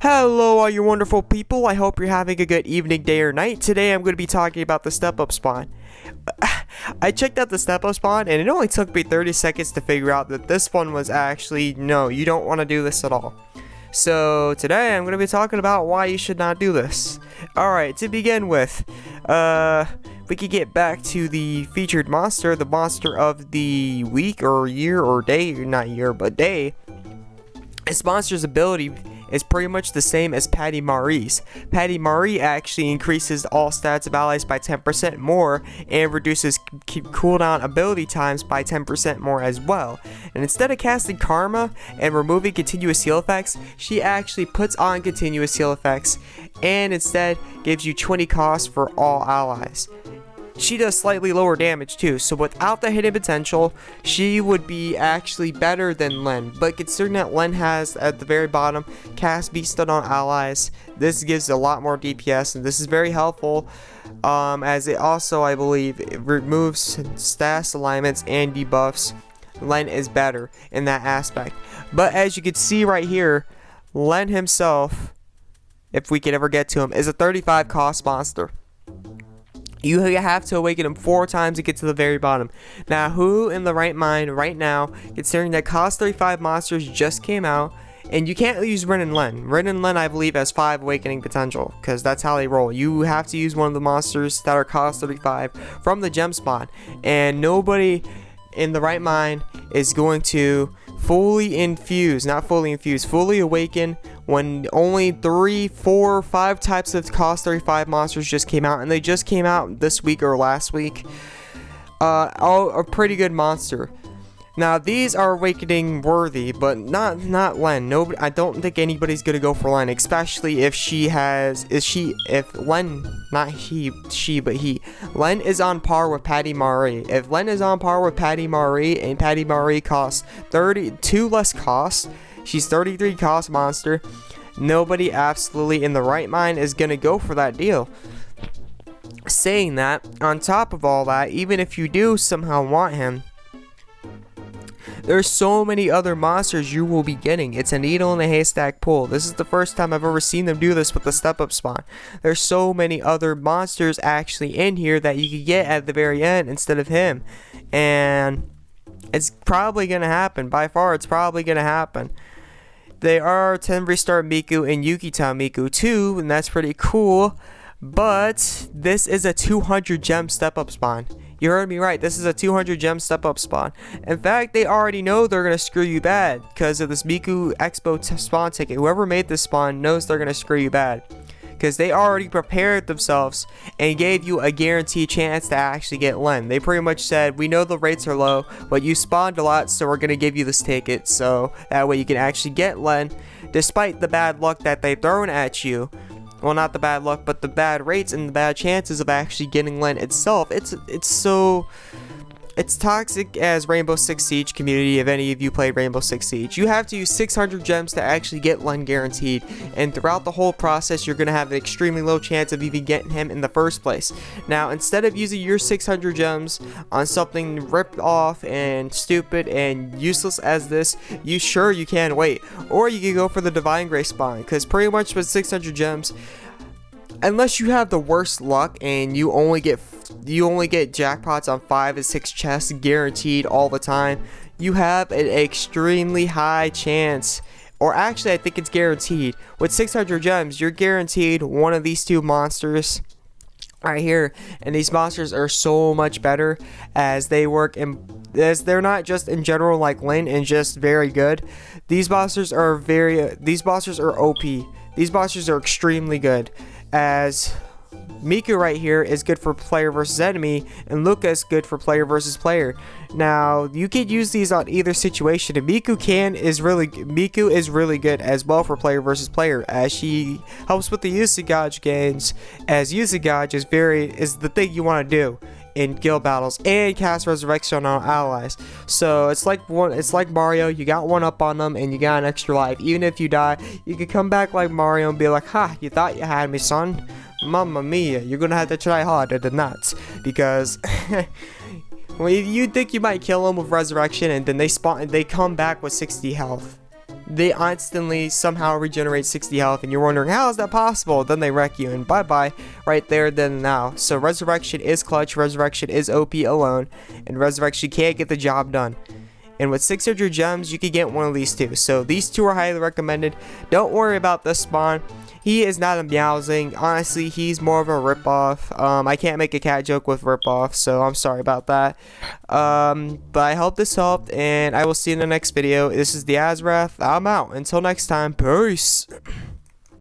Hello all you wonderful people, I hope you're having a good evening, day, or night. Today I'm going to be talking about the step up spawn. I checked out the step up spawn and it only took me 30 seconds to figure out that this one was actually, no, you don't want to do this at all. So today I'm going to be talking about why you should not do this. Alright, to begin with, we could get back to the featured monster, the monster of the week or year or day, not year but day. This monster's ability is pretty much the same as Patty Marie's. Patty Marie actually increases all stats of allies by 10% more and reduces cooldown ability times by 10% more as well. And instead of casting Karma and removing continuous heal effects, she actually puts on continuous heal effects and instead gives you 20 cost for all allies. She does slightly lower damage too, so without the hidden potential, she would be actually better than Len. But considering that Len has, at the very bottom, cast Beast on allies, this gives a lot more DPS, and this is very helpful, as it also, I believe, it removes stats alignments and debuffs. Len is better in that aspect. But as you can see right here, Len himself, if we could ever get to him, is a 35 cost monster. You have to awaken him 4 times to get to the very bottom. Now, who in the right mind right now, considering that cost 35 monsters just came out, and you can't use Ren and Len. Ren and Len, I believe, has 5 awakening potential, because that's how they roll. You have to use one of the monsters that are cost 35 from the gem spawn, and nobody in the right mind is going to fully awaken when only 3, 4, 5 types of cost 35 monsters just came out, and they just came out this week or last week. A pretty good monster. Now these are awakening worthy, but not Len. Nobody, I don't think anybody's gonna go for Len, especially if if Len, not she, but he. Len is on par with Patty Marie. If Len is on par with Patty Marie, and Patty Marie costs 32 less cost, she's 33 cost monster. Nobody absolutely in the right mind is gonna go for that deal. Saying that, on top of all that, even if you do somehow want him, there's so many other monsters you will be getting. It's a needle in a haystack pull. This is the first time I've ever seen them do this with the step up spawn. There's so many other monsters actually in here that you could get at the very end instead of him. And it's probably going to happen. By far, it's probably going to happen. There are 10 restart Miku and Yukita Miku too, and that's pretty cool. But this is a 200 gem step up spawn. You heard me right, this is a 200 gem step up spawn. In fact, they already know they're going to screw you bad because of this Miku Expo spawn ticket. Whoever made this spawn knows they're going to screw you bad, because they already prepared themselves and gave you a guaranteed chance to actually get Len. They pretty much said, we know the rates are low, but you spawned a lot, so we're going to give you this ticket, so that way you can actually get Len, despite the bad luck that they've thrown at you. Well, not the bad luck, but the bad rates and the bad chances of actually getting Len itself. It's toxic as Rainbow Six Siege community. If any of you played Rainbow Six Siege, you have to use 600 gems to actually get Len guaranteed, and throughout the whole process you're going to have an extremely low chance of even getting him in the first place. Now, instead of using your 600 gems on something ripped off and stupid and useless as this, you can wait, or you can go for the Divine Grace spawn, because pretty much with 600 gems, unless you have the worst luck and you only get jackpots on 5 and 6 chests guaranteed all the time, you have an extremely high chance, or actually I think it's guaranteed. With 600 gems, you're guaranteed one of these 2 monsters right here, and these monsters are so much better as they work as they're not just in general like Len and just very good. These monsters are OP. These monsters are extremely good, as Miku right here is good for player versus enemy, and Luca is good for player versus player. Now, you could use these on either situation, and Miku is really good as well for player versus player, as she helps with the Usagage games, as Usagage is the thing you want to do in guild battles, and cast resurrection on allies. So it's like Mario, you got one up on them and you got an extra life. Even if you die, you can come back like Mario and be like, ha, you thought you had me, son? Mamma mia, you're gonna have to try harder than that, because well, you think you might kill them with resurrection and then they come back with 60 health. they instantly somehow regenerate 60 health, and you're wondering how is that possible. Then they wreck you, and bye bye right there then and now. So resurrection is clutch, resurrection is OP alone, and resurrection can't get the job done. And with 600 gems, you could get one of these two. So these two are highly recommended. Don't worry about this spawn. He is not a Meowsing. Honestly, he's more of a ripoff. I can't make a cat joke with ripoff, so I'm sorry about that. But I hope this helped, and I will see you in the next video. This is the AzureWrath. I'm out. Until next time, peace.